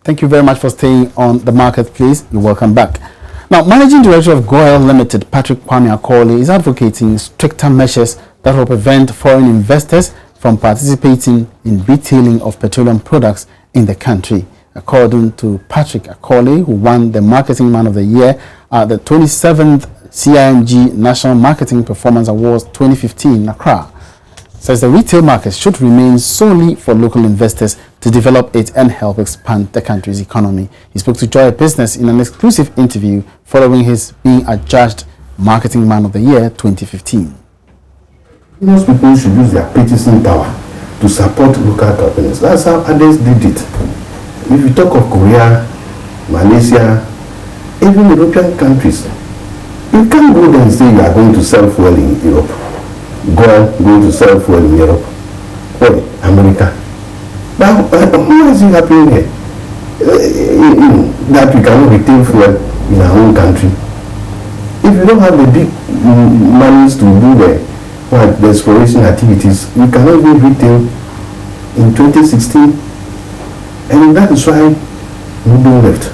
Thank you very much for staying on the marketplace. You're welcome back. Now, Managing Director of Goyle Limited, Patrick Kwame Akoli, is advocating stricter measures that will prevent foreign investors from participating in retailing of petroleum products in the country. According to Patrick Akoli, who won the Marketing Man of the Year at the 27th CIMG National Marketing Performance Awards 2015 in Accra, says the retail market should remain solely for local investors to develop it and help expand the country's economy. He spoke to Joy Business in an exclusive interview following his being adjudged Marketing Man of the Year 2015. Most people should use their purchasing power to support local companies. That's how others did it. If you talk of Korea, Malaysia, even European countries, you can't go there and say you are going to sell fuel in Europe. Going to sell fuel in Europe or America. Now, why is it happening here? That we cannot retain fuel in our own country. If you don't have the big monies to do the exploration activities, you cannot even retail in 2016. And that is why Mudo left.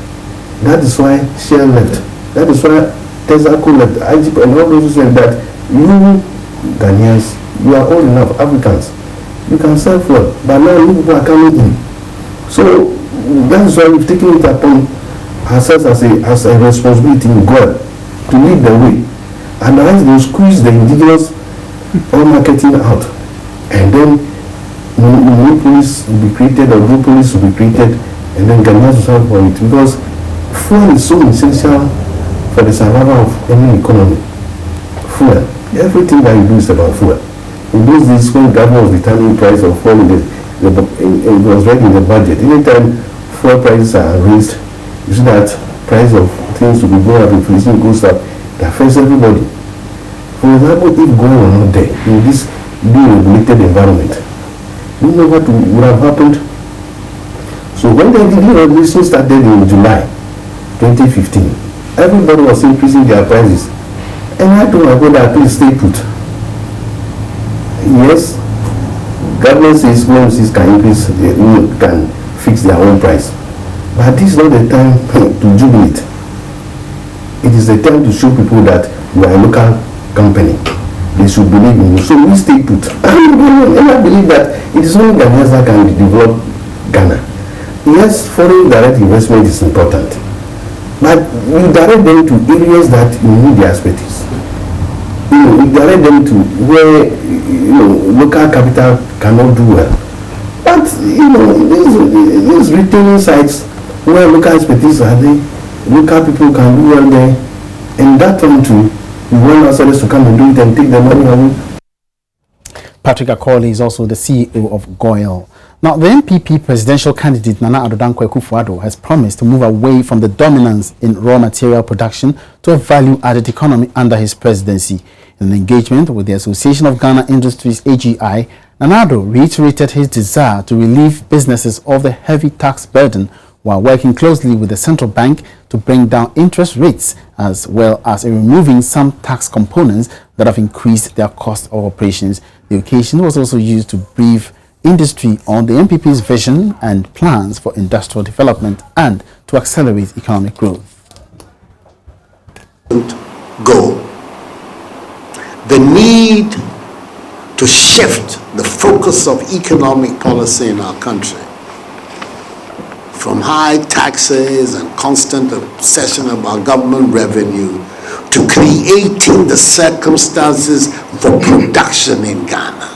That is why Shell left. That is why Tesaco left. IGP and all those who said that you Ghanaians, you are old enough, Africans, you can sell fuel, but now you people are coming in. So that is why we've taken it upon ourselves as a responsibility in God to lead the way. And otherwise they will squeeze the indigenous oil marketing out. And then monopolies will be created, or duopolies will be created, and then Ghanaians will sell for it. Because fuel is so essential for the survival of any economy. Fuel. Everything that you do is about fuel. In those days, when government was determining price of fuel, it was right in the budget. Anytime fuel prices are raised, you see that price of things will be going up, inflation goes up. It affects everybody. For example, if gold were not there in this deregulated environment, you know what would have happened? So when the deregulation started in July 2015, everybody was increasing their prices. And I told my brother, please stay put. Yes, government says OMCs can increase, can fix their own price. But this is not the time to jubilate. It is the time to show people that we are a local company. They should believe in you. So we stay put. And I believe that it is only Ghanaians that can develop Ghana. Yes, foreign direct investment is important. But you direct them to areas that you need their expertise. You direct them to where local capital cannot do well. But these retailing sites where local expertise are there, local people can do well there, and that time too, you want ourselves to come and do it and take the money away. Patrick Akoli is also the CEO of Goyle. Now, the MPP presidential candidate Nana Addo Dankwa Akufo-Addo has promised to move away from the dominance in raw material production to a value-added economy under his presidency. In an engagement with the Association of Ghana Industries (AGI), Nana Addo reiterated his desire to relieve businesses of the heavy tax burden while working closely with the central bank to bring down interest rates, as well as in removing some tax components that have increased their cost of operations. The occasion was also used to brief industry on the MPP's vision and plans for industrial development and to accelerate economic growth. Go. The need to shift the focus of economic policy in our country from high taxes and constant obsession about government revenue to creating the circumstances for production in Ghana.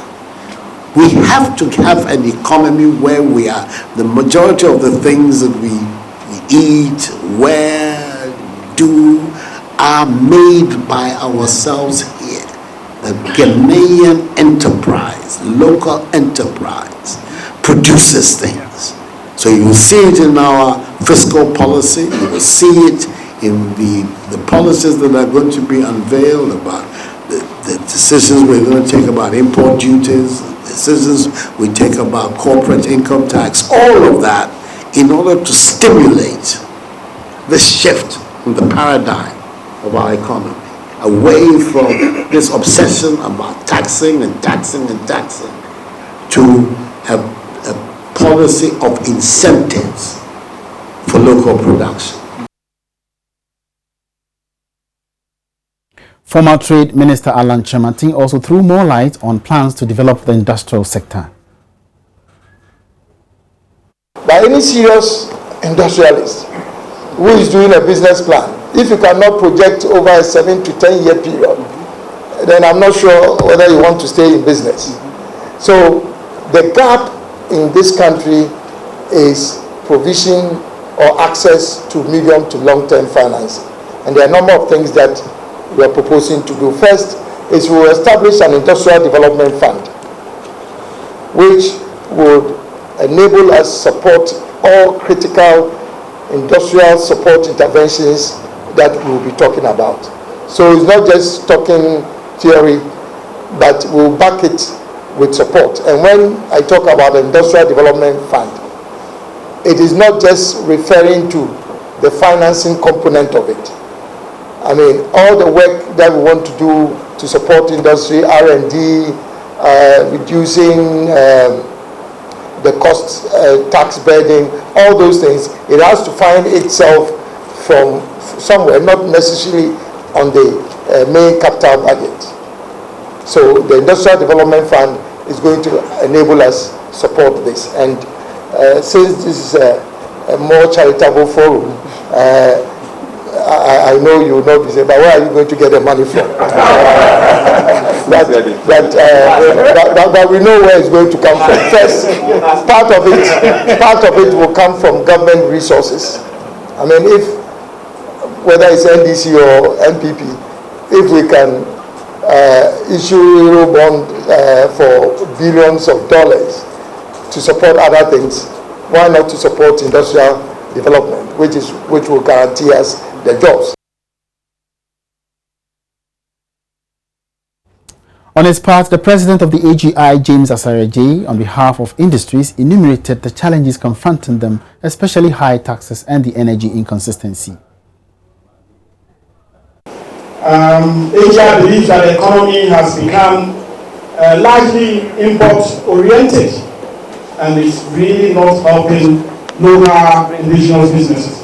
We have to have an economy where the majority of the things that we eat, wear, do, are made by ourselves here. The Ghanaian enterprise, local enterprise, produces things. So you will see it in our fiscal policy, you will see it in the policies that are going to be unveiled about the decisions we're going to take about import duties, decisions we take about corporate income tax, all of that in order to stimulate the shift in the paradigm of our economy, away from this obsession about taxing and taxing and taxing to a policy of incentives for local production. Former Trade Minister Alan Chematin also threw more light on plans to develop the industrial sector. By any serious industrialist who is doing a business plan, if you cannot project over a 7 to 10 year period, then I'm not sure whether you want to stay in business. So the gap in this country is provision or access to medium to long-term financing. And there are a number of things that we are proposing to do. First is we will establish an industrial development fund, which would enable us support all critical industrial support interventions that we'll be talking about. So it's not just talking theory, but we'll back it with support. And when I talk about the industrial development fund, it is not just referring to the financing component of it. I mean, all the work that we want to do to support industry, R&D, reducing the cost, tax burden, all those things, it has to find itself from somewhere, not necessarily on the main capital budget. So the Industrial Development Fund is going to enable us support this. And since this is a more charitable forum, I know you will not be saying, but where are you going to get the money from? But we know where it's going to come from. First, part of it will come from government resources. I mean, whether it's NDC or NPP, if we can issue Euro bond for billions of dollars to support other things, why not to support industrial development, which will guarantee us the jobs. On his part, the president of the AGI, James Asare-J, on behalf of industries, enumerated the challenges confronting them, especially high taxes and the energy inconsistency. AGI believes that the economy has become largely import-oriented and is really not helping local indigenous businesses.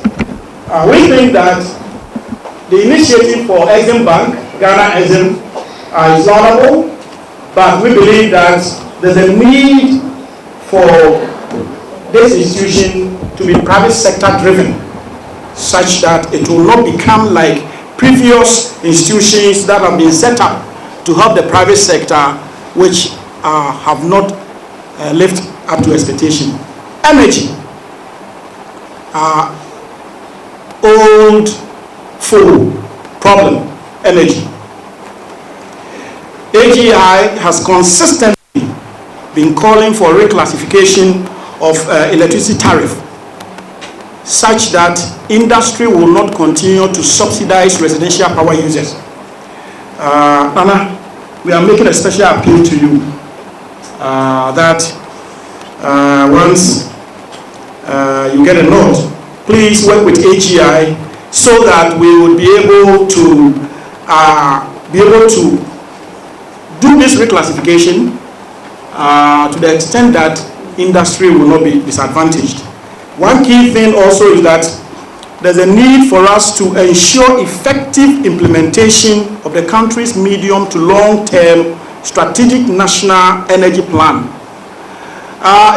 We think that the initiative for Exim Bank, Ghana Exim, is laudable, but we believe that there's a need for this institution to be private sector driven, such that it will not become like previous institutions that have been set up to help the private sector, which have not lived up to expectation. Energy. Old foe problem, energy. AGI has consistently been calling for reclassification of electricity tariff such that industry will not continue to subsidize residential power users. Nana, we are making a special appeal to you that once you get a note, please work with AGI so that we will be able to do this reclassification to the extent that industry will not be disadvantaged. One key thing also is that there's a need for us to ensure effective implementation of the country's medium to long-term strategic national energy plan.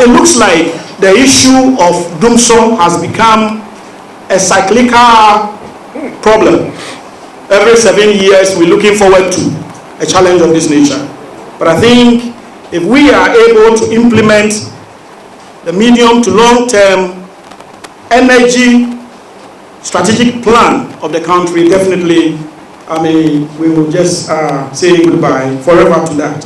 It looks like the issue of DUMSO has become a cyclical problem. Every 7 years, we're looking forward to a challenge of this nature. But I think if we are able to implement the medium to long-term energy strategic plan of the country, definitely, I mean, we will just say goodbye forever to that.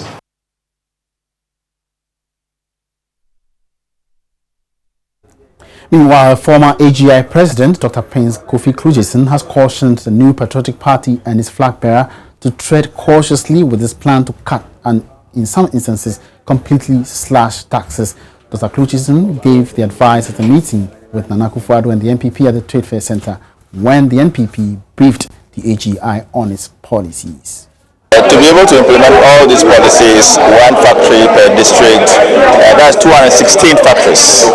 Meanwhile, former AGI President Dr. Prince Kofi Klugeson has cautioned the new patriotic party and its flag bearer to tread cautiously with his plan to cut and, in some instances, completely slash taxes. Dr. Klugeson gave the advice at a meeting with Nana Akufo-Addo and the NPP at the Trade Fair Center when the NPP briefed the AGI on its policies. To be able to implement all these policies, one factory per district, that's 216 factories.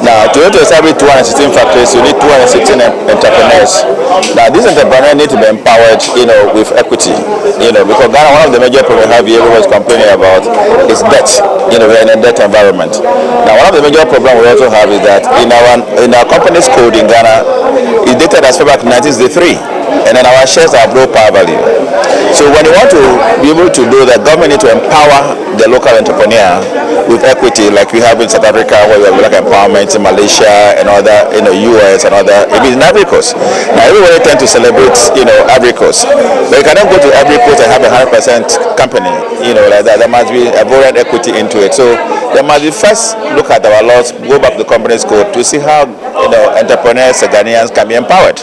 Now, to be able to establish 216 factories, you need 216 entrepreneurs. Now, these entrepreneurs need to be empowered, with equity, because Ghana, one of the major problems we have here, everyone is complaining about, is debt. We're in a debt environment. Now, one of the major problems we also have is that in our company's code in Ghana, it's dated as far back to 1963. And then our shares are below par value. So when you want to be able to do that, government need to empower the local entrepreneur with equity, like we have in South Africa, where we have like empowerment in Malaysia and other, US and other, even in Ivory Coast. Now everybody tend to celebrate, Ivory Coast, but you cannot go to Ivory Coast and have a 100% company, like that. There must be a borrowed equity into it. So there must be first look at our laws, go back to the company's code to see how entrepreneurs, Ghanaians can be empowered.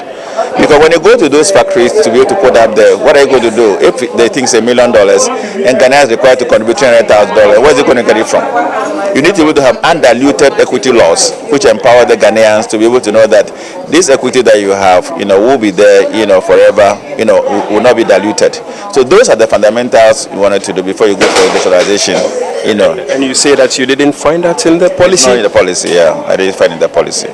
Because when you go to those factories to be able to put up there, what are you going to do? If they think it's $1 million and Ghana is required to contribute $300,000, where is it going to get it from? You need to be able to have undiluted equity laws which empower the Ghanaians to be able to know that this equity that you have, will be there, forever, will not be diluted. So those are the fundamentals you wanted to do before you go for industrialization, And you say that you didn't find that in the policy? Not in the policy, yeah. I didn't find it in the policy.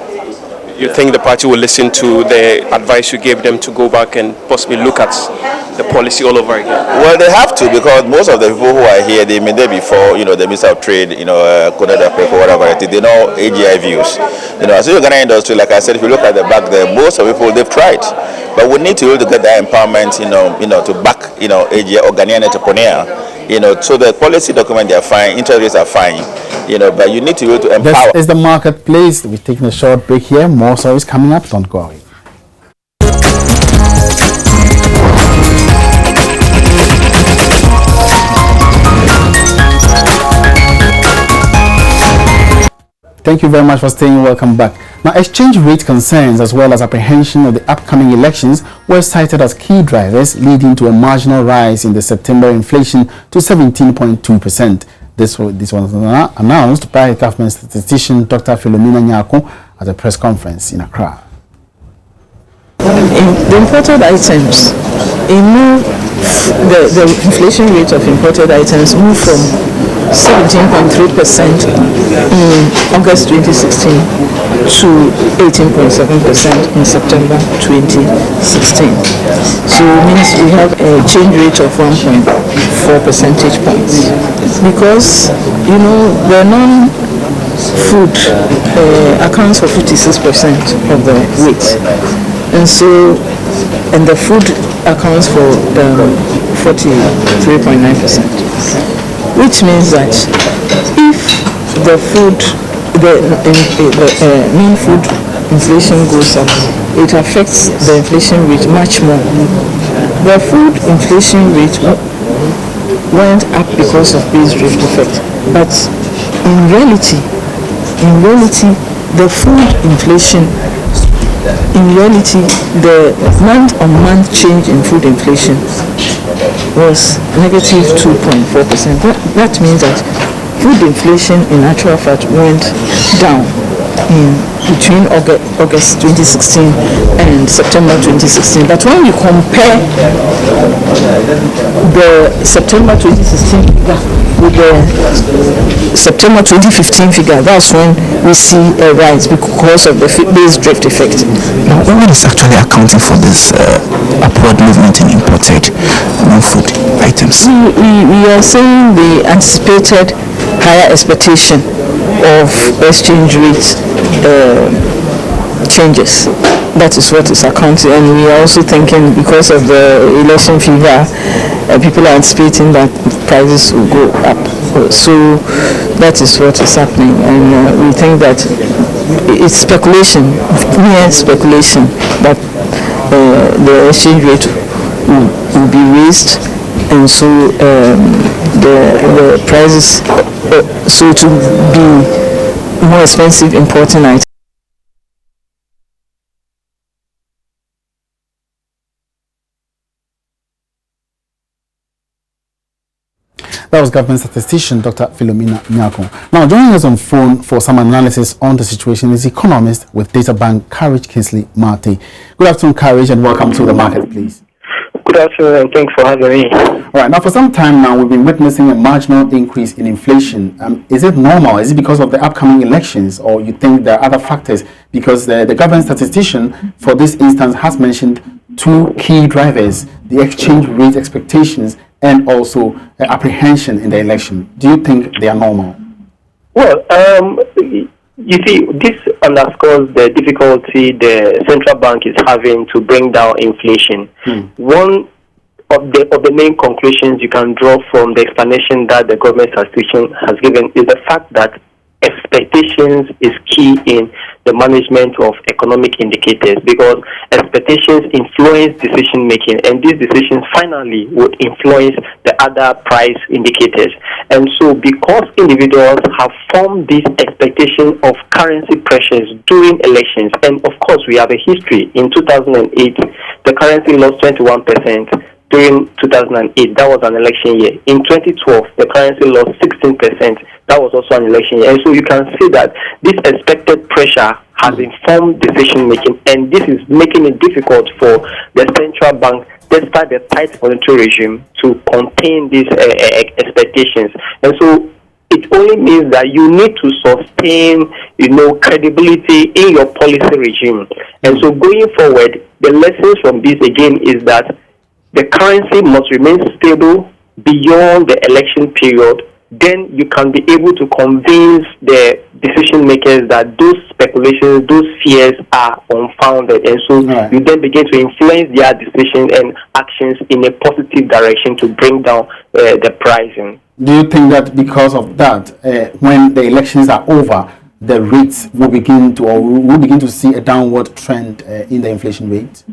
You think the party will listen to the advice you gave them to go back and possibly look at the policy all over again? Well, they have to, because most of the people who are here, they've been there before, the Minister of Trade, Koda Dapeko, whatever it is, they know AGI views. As a Ghanaian industry, like I said, if you look at the back there, most of the people, they've tried. But we need to be able to get that empowerment, to back, AGI or Ghanaian entrepreneur, so the policy document, they are fine, interest rates are fine, but you need to be able to empower. This is the marketplace. We're taking a short break here. More stories coming up. Don't go away. Thank you very much for staying. Welcome back. Now, exchange rate concerns as well as apprehension of the upcoming elections were cited as key drivers, leading to a marginal rise in the September inflation to 17.2%. This was announced by government statistician Dr. Philomena Nyako at a press conference in Accra. In the imported items, the inflation rate of imported items moved from 17.3% in August 2016 to 18.7% in September 2016. So it means we have a change rate of 1.4 percentage points. Because, the non-food accounts for 56% of the weight. And the food accounts for 43.9%, which means that if the non-food inflation goes up, it affects the inflation rate much more. The food inflation rate went up because of base drift effect, but in reality, the food inflation. In reality, the month-on-month change in food inflation was negative 2.4%. That means that food inflation in actual fact went down between August 2016 and September 2016. But when you compare the September 2016 figure with the September 2015 figure, that's when we see a rise because of the base drift effect. Now, what is actually accounting for this upward movement in imported non-food items? We are saying the anticipated higher expectation of exchange rate changes. That is what is accounting, and we are also thinking because of the election fever, people are anticipating that prices will go up. So that is what is happening, and we think that it's speculation, mere speculation, that the exchange rate will be raised, and so the prices so to be more expensive importing items. That was government statistician Dr. Philomena Nyako. Now, joining us on phone for some analysis on the situation is economist with Data Bank, Courage Kingsley Marty. Good afternoon, Courage, and welcome to the market, please. Good afternoon, and thanks for having me. All right, now for some time now, we've been witnessing a marginal increase in inflation. Is it normal? Is it because of the upcoming elections, or you think there are other factors? Because the government statistician for this instance has mentioned two key drivers: the exchange rate expectations and also apprehension in the election. Do you think they are normal? Well, you see, this underscores the difficulty the central bank is having to bring down inflation. One of the main conclusions you can draw from the explanation that the government statistician has given is the fact that expectations is key in the management of economic indicators, because expectations influence decision making, and these decisions finally would influence the other price indicators. And so because individuals have formed this expectation of currency pressures during elections, and of course we have a history. In 2008 the currency lost 21%. During 2008, that was an election year. In 2012, the currency lost 16%. That was also an election year. And so you can see that this expected pressure has informed decision making, and this is making it difficult for the central bank, despite the tight monetary regime, to contain these expectations. And so it only means that you need to sustain, credibility in your policy regime. And so going forward, the lessons from this again is that the currency must remain stable beyond the election period. Then you can be able to convince the decision makers that those speculations, those fears are unfounded. And so you then begin to influence their decisions and actions in a positive direction to bring down the pricing. Do you think that because of that, when the elections are over, the rates will begin to see a downward trend in the inflation rate?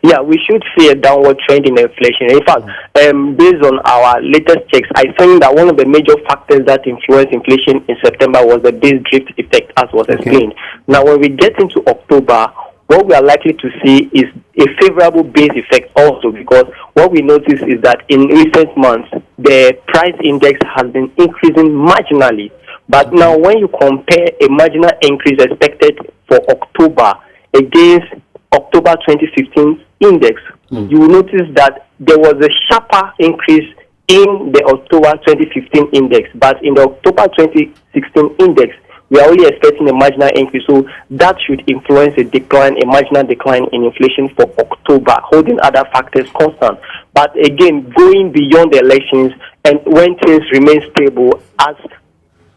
Yeah, we should see a downward trend in inflation. In fact, based on our latest checks, I think that one of the major factors that influenced inflation in September was the base drift effect, as was explained. Now, when we get into October, what we are likely to see is a favorable base effect also, because what we notice is that in recent months, the price index has been increasing marginally. But now, when you compare a marginal increase expected for October against October 2015 index, you will notice that there was a sharper increase in the October 2015 index, but in the October 2016 index, we are only expecting a marginal increase. So that should influence a marginal decline in inflation for October, holding other factors constant. But again, going beyond the elections and when things remain stable, as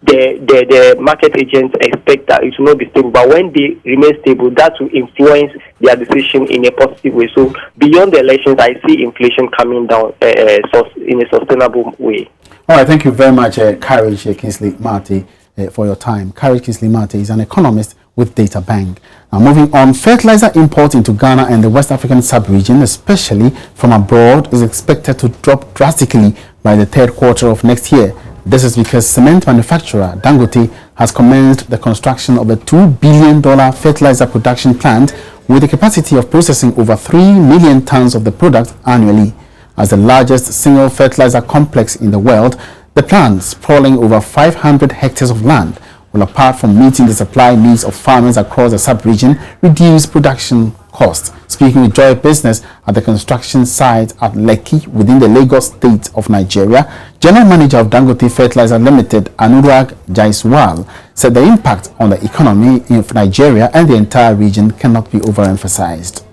the market agents expect that it will not be stable, but when they remain stable, that will influence their decision in a positive way. So beyond the elections, I see inflation coming down in a sustainable way. All right, thank you very much, Courage Kingsley Marty, for your time. Courage Kingsley Marty is an economist with Data Bank. Now, moving on, fertilizer imports into Ghana and the West African sub-region, especially from abroad, is expected to drop drastically by the third quarter of next year. This is because cement manufacturer Dangote has commenced the construction of a $2 billion fertilizer production plant with a capacity of processing over 3 million tons of the product annually. As the largest single fertilizer complex in the world, the plant, sprawling over 500 hectares of land, will, apart from meeting the supply needs of farmers across the sub-region, reduce production costs. Speaking with Joy Business at the construction site at Lekki within the Lagos state of Nigeria, General Manager of Dangote Fertilizer Limited, Anurag Jaiswal, said the impact on the economy of Nigeria and the entire region cannot be overemphasized.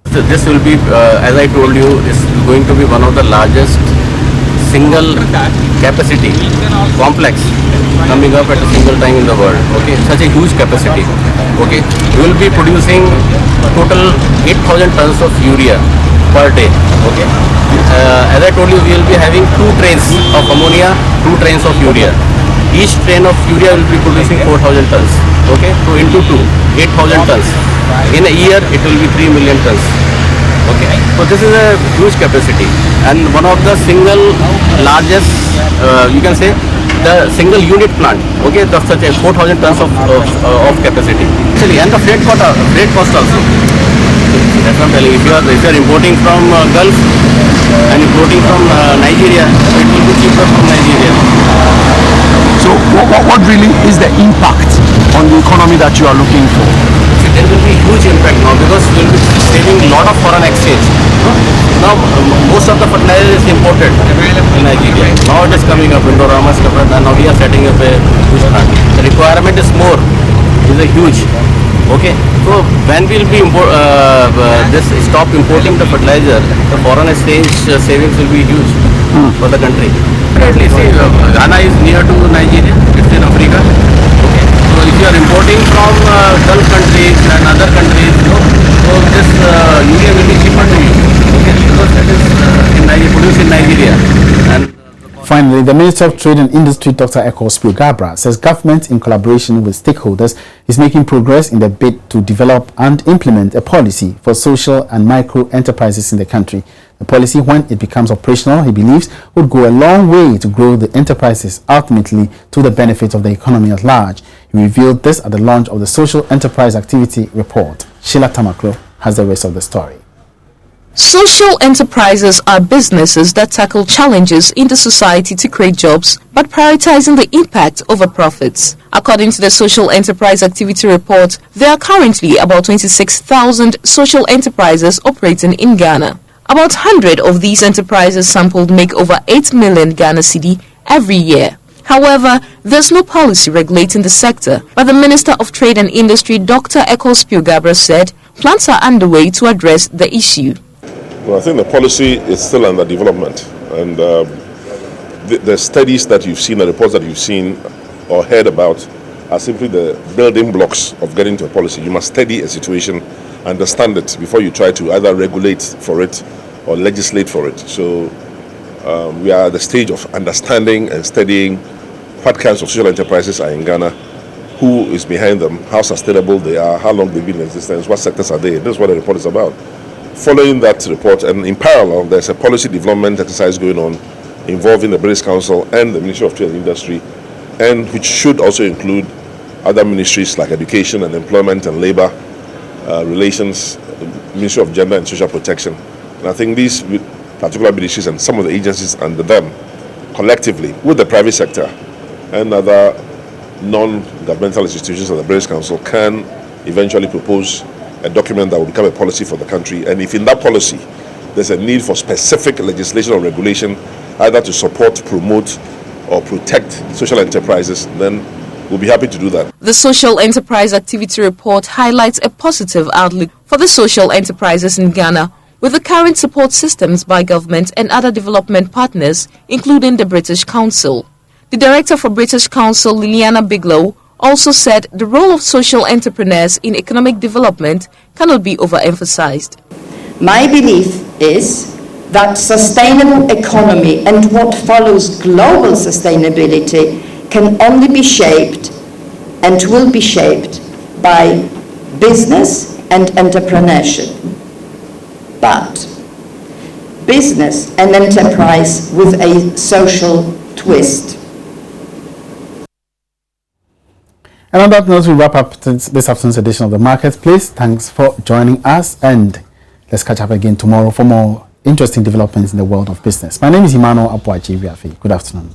So this will be, as I told you, is going to be one of the largest single capacity complex coming up at a single time in the world. Okay, such a huge capacity. Okay, we will be producing total 8,000 tons of urea per day. Okay, as I told you, we will be having 2 trains of ammonia, 2 trains of urea. Each train of urea will be producing 4,000 tons. Okay, so into 2, 8,000 tons. In a year, it will be 3 million tons. Okay, so this is a huge capacity and one of the single largest, you can say, the single unit plant. Okay, that's such a 4,000 tons of capacity. Actually, and the freight cost also. That's what I'm telling you. If you are importing from Gulf and importing from Nigeria, so it will be cheaper from Nigeria. So what really is the impact on the economy that you are looking for? There will be huge impact now because we will be saving having a lot of foreign exchange. Now most of the fertilizer is imported in Nigeria. Now it is coming up, Indorama, and now we are setting up a huge plant. The requirement is more, is a huge. Okay, so when we'll be stop importing the fertilizer, the foreign exchange savings will be huge for the country. Currently, see, Ghana is near to Nigeria. It's in Africa. Okay, so if you are importing from Gulf countries and other countries, so this urea will be cheaper to you. Okay, because that is produced in Nigeria. And finally, the Minister of Trade and Industry, Dr. Eko Spiogabra, says government, in collaboration with stakeholders, is making progress in the bid to develop and implement a policy for social and micro enterprises in the country. The policy, when it becomes operational, he believes, would go a long way to grow the enterprises, ultimately to the benefit of the economy at large. He revealed this at the launch of the Social Enterprise Activity Report. Sheila Tamaklo has the rest of the story. Social enterprises are businesses that tackle challenges in the society to create jobs, but prioritizing the impact over profits. According to the Social Enterprise Activity Report, there are currently about 26,000 social enterprises operating in Ghana. About 100 of these enterprises sampled make over 8 million Ghana cedi every year. However, there's no policy regulating the sector, but the Minister of Trade and Industry, Dr. Eko Spiogabra, said plans are underway to address the issue. Well, I think the policy is still under development, and the studies that you've seen, the reports that you've seen or heard about are simply the building blocks of getting to a policy. You must study a situation, understand it before you try to either regulate for it or legislate for it. So we are at the stage of understanding and studying what kinds of social enterprises are in Ghana, who is behind them, how sustainable they are, how long they've been in existence, what sectors are they. This is what the report is about. Following that report, and in parallel, there's a policy development exercise going on involving the British Council and the Ministry of Trade and Industry, and which should also include other ministries like Education and Employment and Labour Relations, Ministry of Gender and Social Protection. And I think these particular ministries and some of the agencies under them, collectively, with the private sector and other non-governmental institutions of the British Council, can eventually propose a document that will become a policy for the country. And if in that policy there's a need for specific legislation or regulation, either to support, promote, or protect social enterprises, then we'll be happy to do that. The Social Enterprise Activity Report highlights a positive outlook for the social enterprises in Ghana, with the current support systems by government and other development partners, including the British Council. The Director for British Council, Liliana Biglow, also said the role of social entrepreneurs in economic development cannot be overemphasized. My belief is that sustainable economy and what follows global sustainability can only be shaped and will be shaped by business and entrepreneurship. But business and enterprise with a social twist. And on that note, we wrap up this afternoon's edition of The Marketplace. Thanks for joining us, and let's catch up again tomorrow for more interesting developments in the world of business. My name is Emmanuel Apuaji Viafi. Good afternoon.